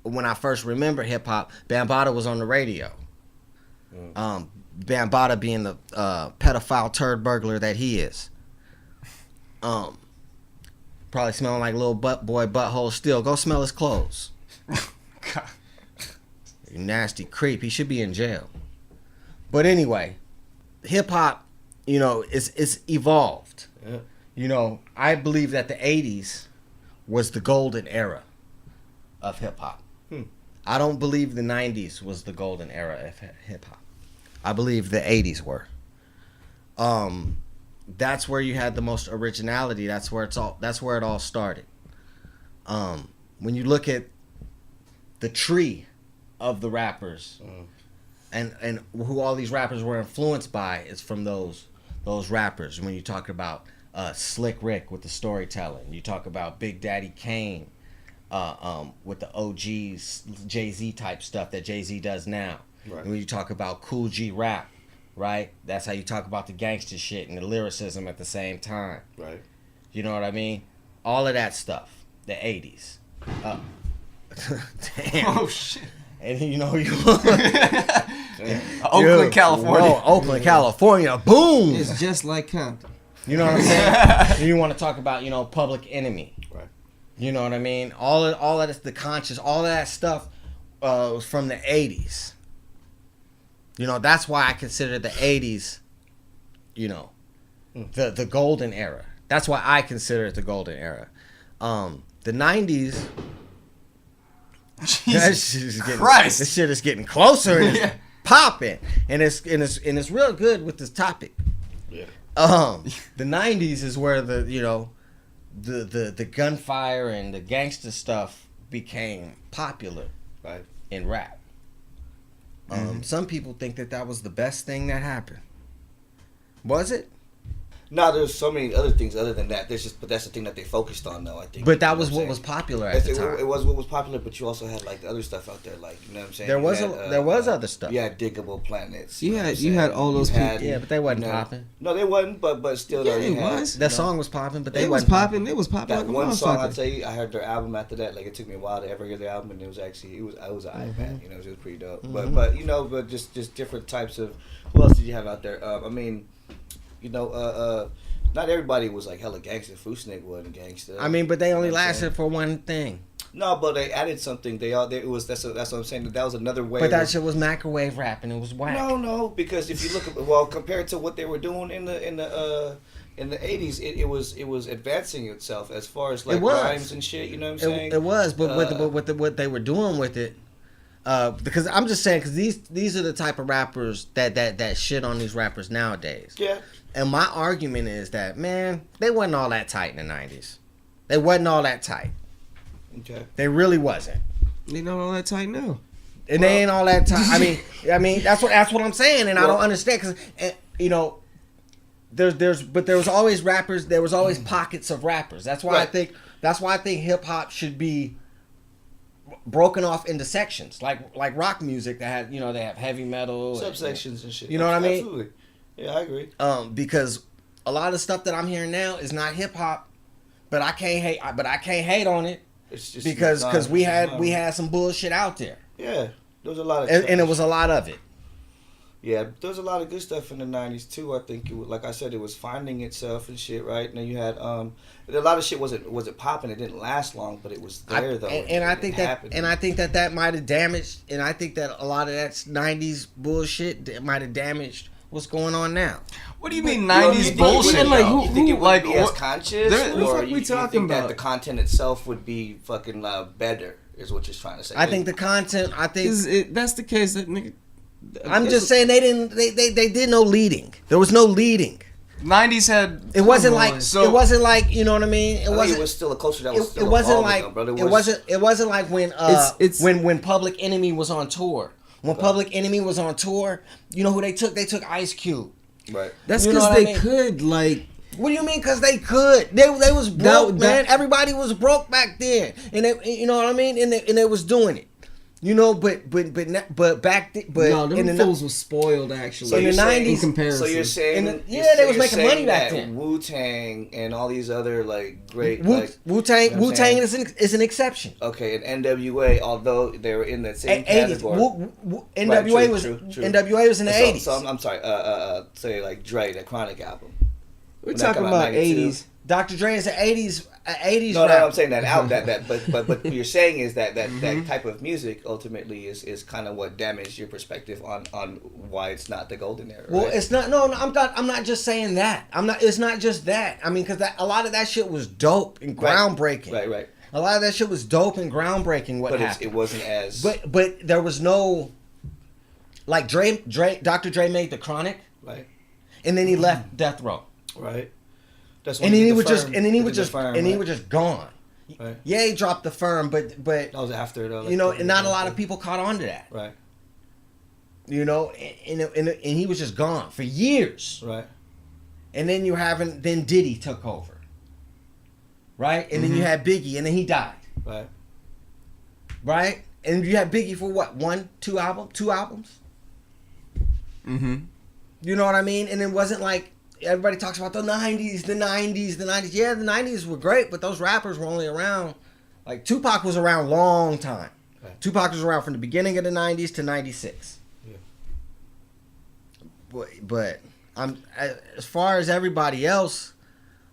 when I first remember hip hop, Bambaataa was on the radio. Bambaataa being the pedophile turd burglar that he is. Probably smelling like little boy butthole still. Go smell his clothes. God. You nasty creep. He should be in jail. But anyway, hip hop, you know, it's evolved. Yeah. You know, I believe that the 80s was the golden era of hip hop. I don't believe the 90s was the golden era of hip hop. I believe the 80s were. That's where you had the most originality. That's where it all started. When you look at the tree of the rappers, and who all these rappers were influenced by, is from those rappers. When you talk about Slick Rick with the storytelling, you talk about Big Daddy Kane with the OGs, Jay-Z type stuff that Jay-Z does now. Right. And when you talk about Cool G rap, right? That's how you talk about the gangster shit and the lyricism at the same time. Right. You know what I mean? All of that stuff. The 80s. Damn. Oh, shit. And you know, Oakland, California. Whoa, Oakland, California. Boom. It's just like Compton. You know what I'm saying? You want to talk about, you know, Public Enemy. Right. You know what I mean? All that is the conscious, all of that stuff was from the 80s. You know, that's why I consider the 80s, you know, the golden era. That's why I consider it the golden era. The 90s, this shit is getting closer and it's popping, and it's real good with this topic. Yeah. The 90s is where the gunfire and the gangster stuff became popular, right, in rap. Some people think that was the best thing that happened. Was it? No, there's so many other things other than that. But that's the thing that they focused on, though. I think. But that was what was popular at the time. It was what was popular, but you also had like the other stuff out there, like, you know what I'm saying. There was other stuff. You had Diggable Planets. You had all those people. Yeah, but they wasn't popping. No, they wasn't. But still, yeah, though, it was. That song was popping, but they was wasn't popping. It was popping. That like one song, I motherfucker. tell you, I heard their album after that. Like, it took me a while to ever hear their album, and it was an iPad. You know, it was pretty dope. But you know, but just different types of. Who else did you have out there? I mean, you know, not everybody was like hella gangster. Snake wasn't gangster. I mean, but they only lasted for one thing. No, but they added something. That's what I'm saying. That was another way. But that shit was microwave rap, and it was whack. No, because if you look at compared to what they were doing in the 80s, it was advancing itself as far as like rhymes and shit. You know what I'm saying? It was, but what they were doing with it. Because I'm just saying, because these are the type of rappers that shit on these rappers nowadays. Yeah. And my argument is that, man, they wasn't all that tight in the 90s. They wasn't all that tight. Okay. They really wasn't. They not all that tight now. And they ain't all that tight. I mean that's what I'm saying, and I don't understand, because you know, there was always rappers. There was always pockets of rappers. That's why I think hip hop should be broken off into sections, like rock music that had, you know, they have heavy metal, subsections and shit. You know what I mean? Absolutely. Yeah, I agree. Because a lot of stuff that I'm hearing now is not hip hop. But I can't hate. But I can't hate on it It's just because we had some bullshit out there. Yeah, there was a lot of And it was a lot of it. Yeah, there was a lot of good stuff in the '90s too. I think, like I said, it was finding itself and shit, right? And then you had a lot of shit wasn't popping. It didn't last long, but it was there though. And I think that might have damaged. And I think that a lot of that '90s bullshit might have damaged what's going on now. What do you mean '90s bullshit? Like, you think it would be as what- conscious, there- or we you talking think that about? the content itself would be fucking better? Is what you're trying to say? I think the content. I think That's the case. That nigga. I'm just saying they didn't. They did no leading. There was no leading. '90s had. It wasn't like. So- it wasn't like, you know what I mean. It it was still a culture that was. It wasn't like. evolving, though, It wasn't. It wasn't like when. It's- when Public Enemy was on tour. When Public Enemy was on tour, you know who they took? They took Ice Cube. Right. That's You know because what I they mean? could like. What do you mean? Because they could. They was broke, that- man. Everybody was broke back then, and they, you know what I mean. And they was doing it, you know. But back then, but No, in them the fools was spoiled actually. So in the 90s in comparison. So you're saying, they was making money back then. Wu-Tang and all these other like great Wu-Tang. you know what I'm Wu-Tang saying? is an exception. Okay, and NWA, although they were in that same 80s. category. NWA Right, was true. NWA was in the 80s. So I'm sorry. Say like Dre, the Chronic album. We're When that talking come out, about 92. 80s. Dr. Dre is an 80s No, rapper. I'm saying that out but what you're saying is that type of music ultimately is kind of what damaged your perspective on why it's not the golden era. Well, right? it's not. No, I'm not just saying that. It's not just that. I mean, because a lot of that shit was dope and groundbreaking. Right. A lot of that shit was dope and groundbreaking. What But happened? it wasn't as. But there was no. Like Dr. Dre made the Chronic, Right. and then he left Death Row. Right. That's And then he was just gone. Right. Yeah, he dropped the Firm, but That was after though. you know, and not a lot of people caught on to that. Right. You know, and he was just gone for years. Right. And then then Diddy took over. Right? And then you had Biggie, and then he died. Right. Right? And you had Biggie for what? Two albums? Mm-hmm. You know what I mean? And it wasn't like everybody talks about the 90s. Yeah, the 90s were great, but those rappers were only around. Like Tupac was around a long time. Right. Tupac was around from the beginning of the 90s to 96. Yeah. But as far as everybody else,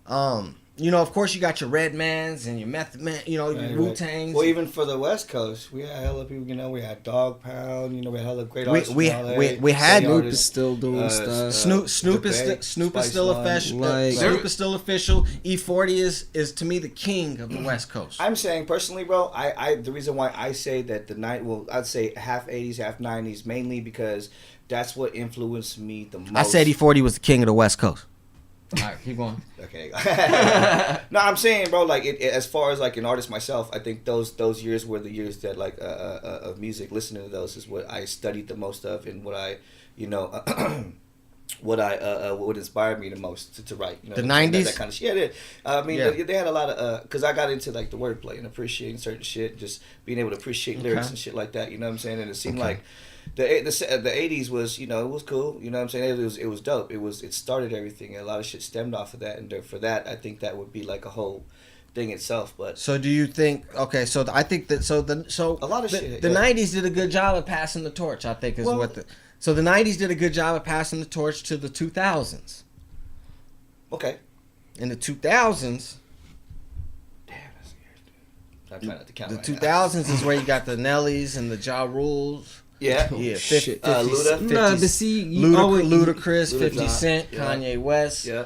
you know, of course you got your Redmans and your Method Man, you know, your Wu-Tangs. Well, even for the West Coast, we had hella people. You know, we had Dog Pound. You know, we had hella great artists. we had Snoop is still doing stuff. Snoop is still official. Like- Snoop is still official. E40 is to me the king of the West Coast. I'm saying personally, bro. I the reason why I say that I'd say half '80s, half '90s, mainly because that's what influenced me the most. I said E40 was the king of the West Coast. All right, keep going. Okay. No, I'm saying, bro, like as far as like an artist myself, I think those years were the years that like of music. Listening to those is what I studied the most of, and what I, you know, what inspired me the most to write. You know, The 90s? that kind of shit. Yeah, I mean, Yeah. they had a lot of because I got into like the wordplay and appreciating certain shit, just being able to appreciate lyrics and shit like that. You know what I'm saying? And it seemed like. The 80s was, you know, it was cool. You know what I'm saying? It was dope. It started everything. And a lot of shit stemmed off of that. And for that, I think that would be like a whole thing itself. But So do you think? Okay, so I think that a lot of shit. The Yeah. 90s did a good job of passing the torch. I think is Well- what the. So the 90s did a good job of passing the torch to the 2000s. Okay. In the 2000s, Damn, that's weird. I'm trying not to count the right 2000s is where you got the Nellies and the Ja Rules. Yeah. Yeah, shit. 50, Luda? Nah, but see, you always, Ludacris, Lil 50 Jon, Cent, yeah. Kanye West, Yeah.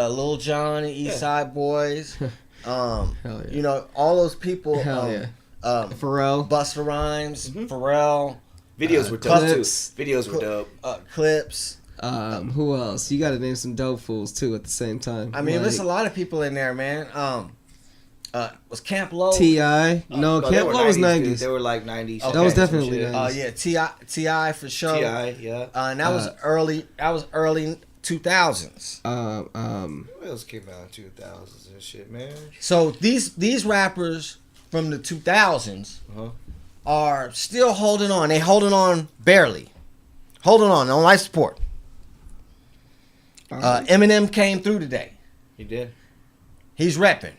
Lil Jon, and East Side Boys. Hell yeah. You know, all those people. Hell yeah. Pharrell, Busta Rhymes, Pharrell, Videos were dope too. Clips. Videos were dope. Clips. Who else? You got to name some dope fools too at the same time. I mean, like, there's a lot of people in there, man. Was Camp Low? T.I. No, they Camp were Low was 90s. 90s. They were like 90s. Okay. That was some definitely shit. 90s. Yeah, Ti for sure. T.I., yeah. And that was early. That was early 2000s. What else came out in 2000s and shit, man? So these rappers from the 2000s Uh-huh. are still holding on. They holding on barely, holding on life support. Eminem came through today. He did. He's repping.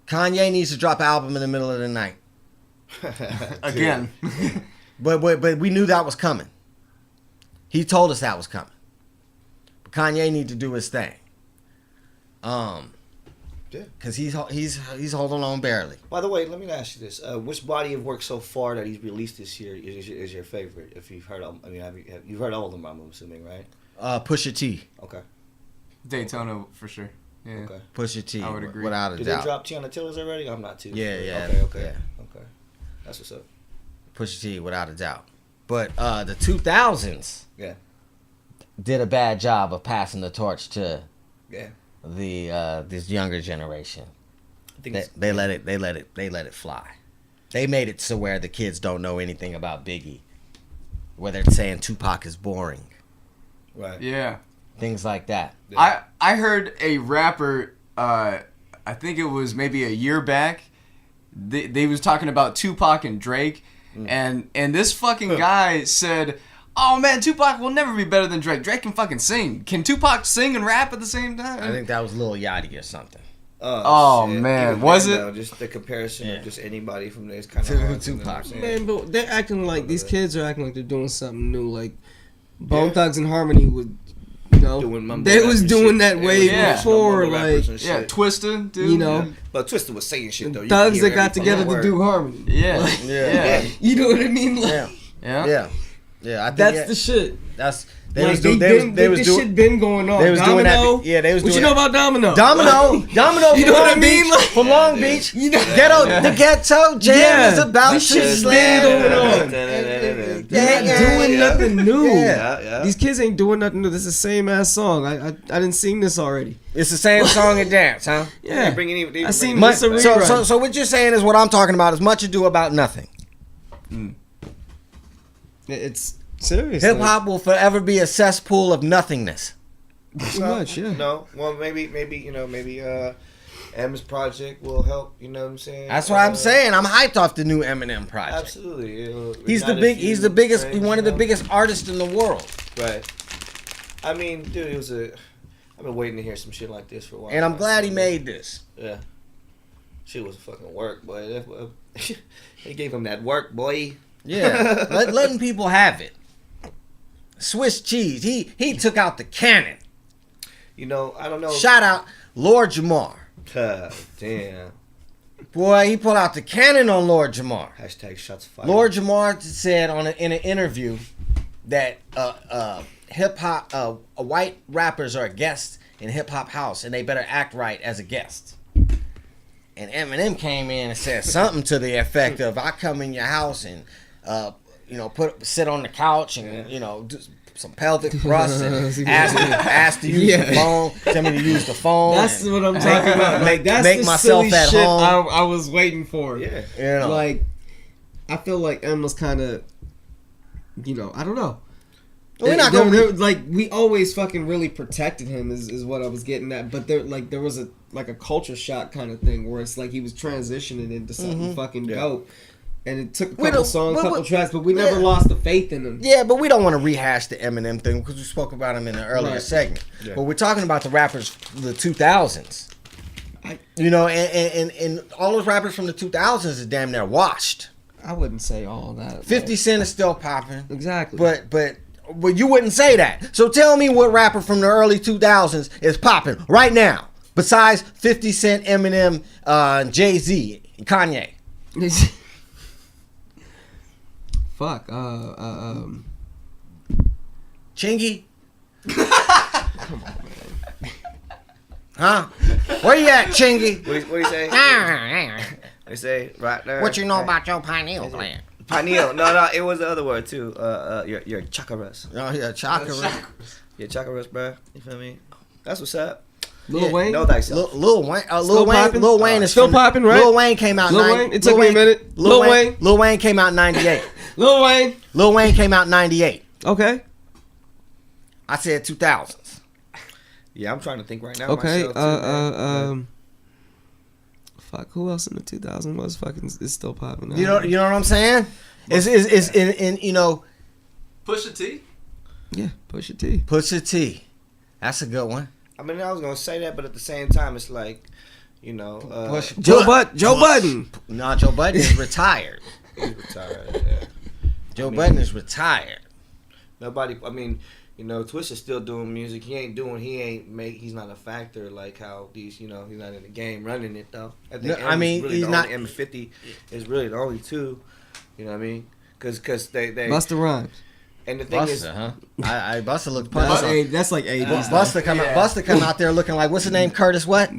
Kanye needs to drop an album in the middle of the night. Again. But we knew that was coming. He told us that was coming. But Kanye need to do his thing. Because he's holding on barely. By the way, let me ask you this: which body of work so far that he's released this year is your favorite? If you've heard, you've heard all of them, I'm assuming, right? Pusha T. Okay. Daytona for sure. Yeah. Okay. Pusha T. I would agree. Without a Did doubt. they drop Tiana Taylor's already? I'm not too. Yeah, sure. yeah. Okay. Yeah. Okay. That's what's up. Pusha T, without a doubt. But the 2000s did a bad job of passing the torch to this younger generation. I think They let it fly. They made it to where the kids don't know anything about Biggie. Where they're saying Tupac is boring. Right. Yeah. Things like that. Yeah. I heard a rapper, I think it was maybe a year back, they was talking about Tupac and Drake, and this fucking guy said, oh man, Tupac will never be better than Drake. Drake can fucking sing. Can Tupac sing and rap at the same time? I think that was Lil Yachty or something. Oh shit. man, Even was then, it? though, just the comparison of just anybody from this kind To of Tupac. Man, but they're acting like these kids are acting like they're doing something new. Like Bone Thugs and Harmony would, they was doing that way before. Like Twista, dude. You know, but Twista was saying shit though. Thugs that got together to do harmony. Yeah, like, yeah. You know what I mean? Like, yeah. I think that's the shit. This shit been going on. They was Domino, doing that. Yeah, they was what doing you know that. about Domino? Domino. You know what I mean? Like, from Long Beach. The ghetto jam is about this to shit's slam. been going on. They're not doing nothing new. These kids ain't doing nothing new. This is the same ass song. I didn't sing this already. It's the same song and dance, huh? Yeah. I seen this. a rerun. So what you're saying is what I'm talking about is Much Ado About Nothing. It's serious. Hip hop will forever be a cesspool of nothingness. Pretty much, yeah. No, well, maybe M's project will help. You know what I'm saying? That's what I'm saying. I'm hyped off the new Eminem project. Absolutely. He's the biggest, one of the biggest artists in the world. Right. I mean, dude, I've been waiting to hear some shit like this for a while. And I'm glad he made this. Yeah. Shit was fucking work, boy. They gave him that work, boy. Yeah. Letting people have it. Swiss cheese. He took out the cannon. You know, I don't know. Shout out Lord Jamar. Damn. Boy, he pulled out the cannon on Lord Jamar. Hashtag shots fired. Lord Jamar said in an interview that hip hop, white rappers are a guest in hip hop house and they better act right as a guest. And Eminem came in and said something to the effect of, "I come in your house and sit on the couch and do some pelvic thrusts and ask to use the phone. Tell me to use the phone. That's what I'm talking about. Make that's myself at shit home. I was waiting for. Yeah, like I feel like M was kind of, I don't know. We're not gonna like we always fucking really protected him is what I was getting at. But there was a culture shock kind of thing where it's like he was transitioning into something fucking dope. And it took a couple songs, couple tracks, but we never lost the faith in him. Yeah, but we don't want to rehash the Eminem thing because we spoke about him in an earlier segment. Yeah. But we're talking about the rappers from the 2000s. And all those rappers from the 2000s is damn near washed. I wouldn't say all that. 50 Cent is still popping. Exactly. But you wouldn't say that. So tell me what rapper from the early 2000s is popping right now besides 50 Cent, Eminem, Jay-Z, and Kanye. Fuck. Chingy? Come on, man. Huh? Where you at, Chingy? What do you say? They say right there. What you know about your pineal gland? Pineal. No, it was the other word too. Your chakras. Oh yeah, chakras. Your chakras, bro. You feel me? That's what's up. Lil Wayne? Know thyself. Lil Wayne is still popping, right? Lil Wayne came out. It took me a minute. Lil Wayne came out in 98. Lil Wayne came out in 98. Okay. I said 2000s. Yeah, I'm trying to think right now. Okay. Myself too, fuck. Who else in the 2000s was fucking is still popping? You know what I'm saying? Is in Pusha T. Yeah, Pusha T. Pusha T. That's a good one. I mean, I was gonna say that, but at the same time, it's like You know, Joe Budden. No, Joe Budden is retired. he's retired. Yeah. Joe Budden is retired. Nobody. I mean, you know, Twist is still doing music. He's not a factor like how these. You know, he's not in the game running it though. I think he's not. M50 is really the only two. You know what I mean? Because they Busta Rhymes. And the thing Busta, is, huh? Busta looked That's like A. Busta come out there looking like, what's his name? Curtis what?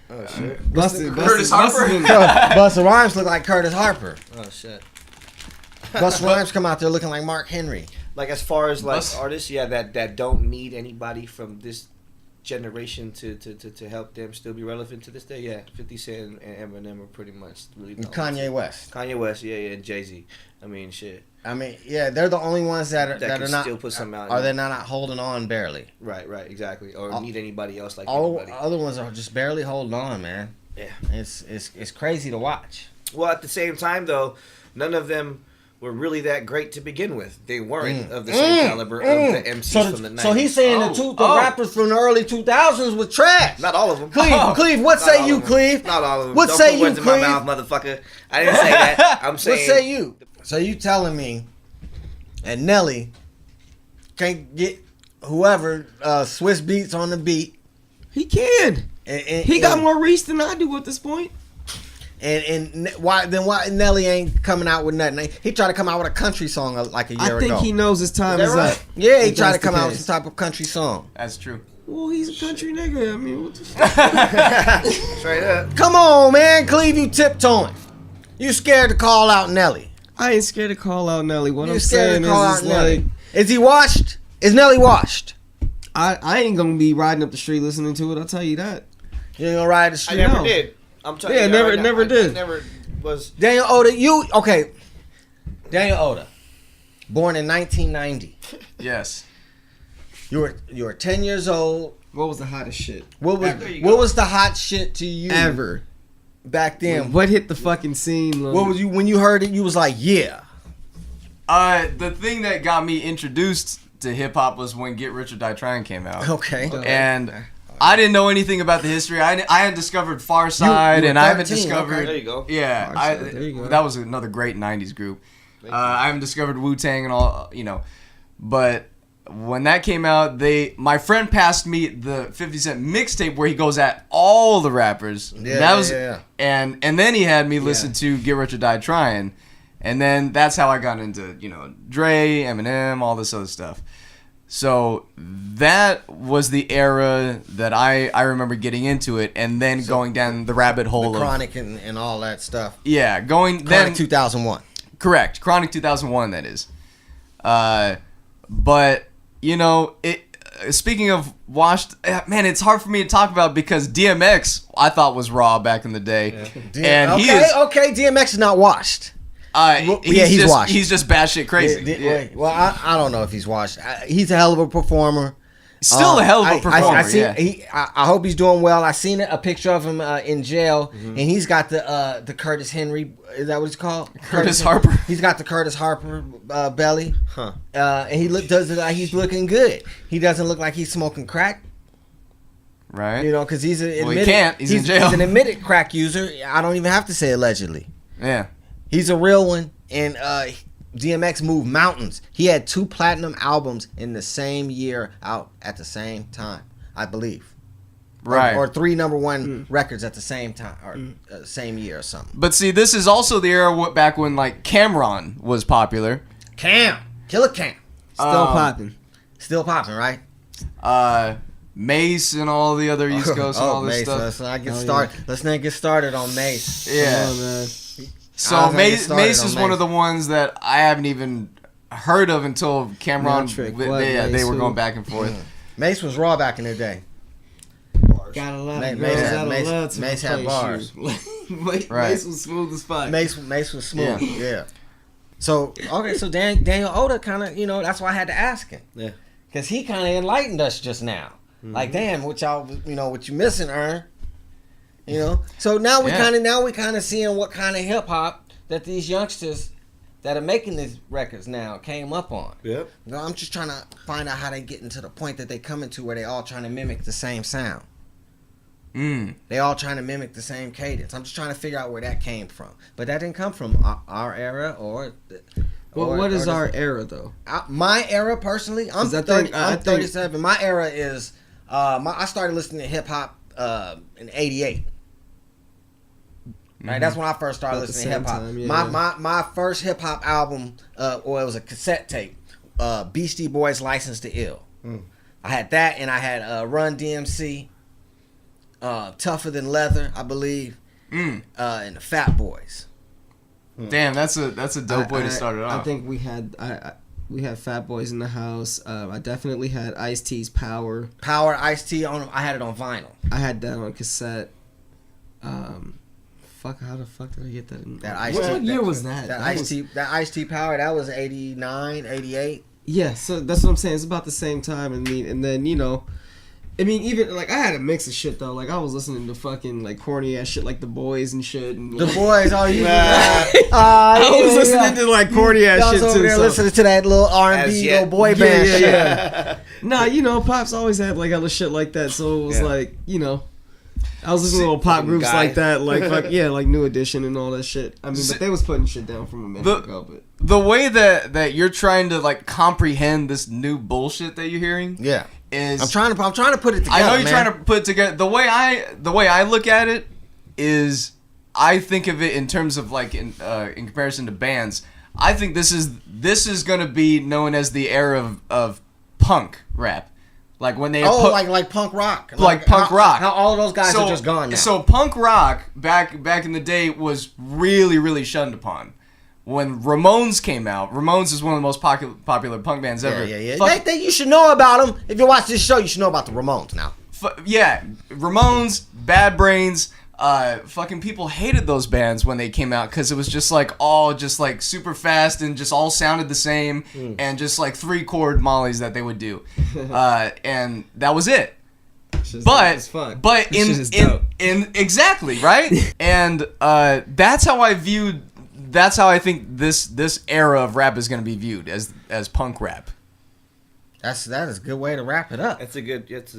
oh shit. Curtis Harper. Busta Rhymes look like Curtis Harper. Oh shit. Busta Rhymes come out there looking like Mark Henry. Like as far as like artists, yeah, that don't need anybody from this generation to help them still be relevant to this day. Yeah, 50 Cent and Eminem are pretty much really. Kanye West, yeah, and Jay-Z. I mean, shit. I mean, yeah, they're the only ones that are not still put something out. Are they not holding on barely? Right, exactly. Or need anybody else like all anybody. Other ones are just barely holding on, man. Yeah, it's crazy to watch. Well, at the same time though, none of them were really that great to begin with. They weren't of the same caliber of the MCs from the 90s. So he's saying the rappers from the early 2000s was trash. Not all of them. Cleve, what say you, Cleve? Not all of them. What Don't say put you, words in my Cleve? mouth, motherfucker. I didn't say that. I'm saying. What say you? So you telling me that Nelly can't get whoever Swiss Beats on the beat? He can. He got more reach than I do at this point. And why Nelly ain't coming out with nothing? He tried to come out with a country song like a year ago. I think he knows his time is up. Yeah, he tried to come out with some type of country song. That's true. Well, he's a country nigga. I mean, what the fuck? Straight up. Come on, man. Cleve, you tiptoeing. You scared to call out Nelly. I ain't scared to call out Nelly. What You I'm scared saying to call is out Nelly. like, Is he washed? Is Nelly washed? I ain't gonna be riding up the street listening to it. I'll tell you that. You ain't gonna ride the I street? never did. I'm telling you. never did. I never was. Daniel Oda, Daniel Oda, born in 1990. Yes. You were 10 years old. What was the hottest shit? What was the hot shit to you ever back then? What hit the fucking scene? What was you when you heard it? You was like, yeah. The thing that got me introduced to hip hop was when Get Rich or Die Trying came out. Okay. And I didn't know anything about the history. I had discovered Far Side, and I haven't discovered. Okay. There you go. Yeah, There you go. that was another great '90s group. I haven't discovered Wu-Tang and all, but when that came out, my friend passed me the 50 Cent mixtape where he goes at all the rappers. Yeah, And then he had me listen to Get Rich or Die Trying, and then that's how I got into Dre, Eminem, all this other stuff. So that was the era that I remember getting into it, and then going down the rabbit hole The of Chronic and all that stuff. yeah, Chronic then 2001. correct, Chronic 2001 that is. But speaking of washed, man, it's hard for me to talk about because DMX I thought was raw back in the day, and DMX is not washed. He's washed. He's just batshit crazy. Well, I don't know if he's washed. He's a hell of a performer. Still a hell of a performer. I hope he's doing well. I seen a picture of him in jail, and he's got the Curtis Henry. Is that what it's called? Curtis Harper. He's got the Curtis Harper belly, Huh. and does it like he's looking good. He doesn't look like he's smoking crack. Right. Because he's an admitted. he can't. He's in jail. He's an admitted crack user. I don't even have to say allegedly. Yeah. He's a real one, and DMX moved mountains. He had 2 platinum albums in the same year out at the same time, I believe. Right. Or 3 number 1 records at the same time, or same year or something. But see, this is also the era back when like Cameron was popular. Killer Cam. Still popping, right? Mace and all the other East Coast and all this Mace. stuff. Let's not get started on Mace. Yeah. Come on, man. So Mace is one of the ones that I haven't even heard of until Cameron. They were going back and forth. Mace was raw back in the day. Got a lot of Mace girls had- out of Mace- love to Mace had replace bars. you. Right. Mace was smooth as fuck. Mace was smooth. Yeah. So Daniel Oda kind of that's why I had to ask him. Yeah. Because he kind of enlightened us just now. Like, damn, what y'all what you missing, Ern? So now we kind of seeing what kind of hip hop that these youngsters that are making these records now came up on. Yep. I'm just trying to find out how they getting to the point that they coming to where they all trying to mimic the same sound. They all trying to mimic the same cadence. I'm just trying to figure out where that came from. But that didn't come from our era or. Well, what is our era though? My era personally, I'm 37. My era is I started listening to hip hop in '88. Right, that's when I first started listening to hip hop. My first hip hop album, or it was a cassette tape, Beastie Boys' "License to Ill." I had that, and I had Run DMC, Tougher Than Leather, I believe, and the Fat Boys. Damn, that's a dope way to start it off. I think we had Fat Boys in the house. I definitely had Ice-T's Power. Ice-T I had it on vinyl. I had that on cassette. How the fuck did I get that? What year was that? That Ice-T Power, that was 89, 88. Yeah, so that's what I'm saying. It's about the same time. And then even like I had a mix of shit though. Like I was listening to fucking like corny ass shit like The Boys and shit. And, The Boys, oh you. I was listening to like corny ass shit over too. There listening to that little R&B little boy band shit. Yeah. Nah, Pops always had like hella shit like that. So it was like I was listening to little pop groups like that, like like New Edition and all that shit. I mean, but they was putting shit down from a minute ago. But the way that you're trying to like comprehend this new bullshit that you're hearing, is I'm trying to put it together. I know you're trying to put it together. The way I look at it is, I think of it in terms of like in comparison to bands. I think this is gonna be known as the era of punk rap. Like when they like punk rock, like punk rock. How all of those guys are just gone now. So punk rock back in the day was really, really shunned upon. When Ramones came out, Ramones is one of the most popular punk bands ever. Yeah. You should know about them. If you watch this show, you should know about the Ramones now. Ramones, Bad Brains. Fucking people hated those bands when they came out because it was just like all just like super fast and just all sounded the same and just like 3-chord mollies that they would do, and that was it. But in exactly right, and that's how I viewed. That's how I think this era of rap is going to be viewed as punk rap. That is a good way to wrap it up. That's a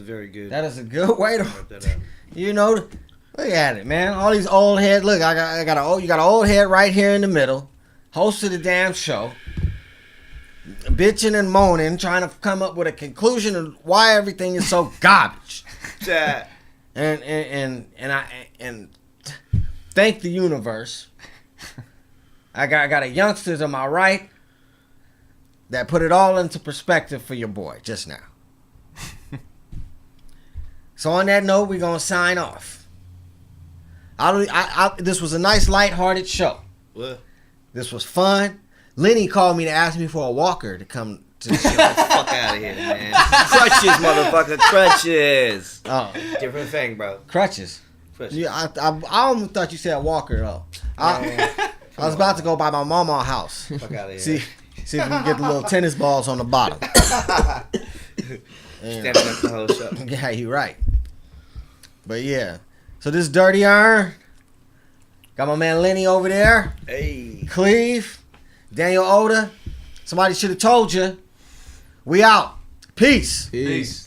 very good. That is a good way to wrap that up. Look at it, man. All these old heads. Look, you got an old head right here in the middle, host of the damn show, bitching and moaning, trying to come up with a conclusion of why everything is so garbage. and thank the universe. I got a youngster to my right that put it all into perspective for your boy just now. So on that note, we're gonna sign off. This was a nice, lighthearted show. What? This was fun. Lenny called me to ask me for a walker to come to the show. Get the fuck out of here, man. Crutches, motherfucker, crutches. Oh, different thing, bro. Crutches. Yeah, I almost thought you said walker though. I was about to go by my mama's house. Fuck out of here. See if we can get the little tennis balls on the bottom. Standing up the whole show. Yeah, you're right. But yeah. So this Dirty Ern. Got my man Lenny over there. Hey. Cleve. Daniel Oda. Somebody should have told you. We out. Peace. Peace.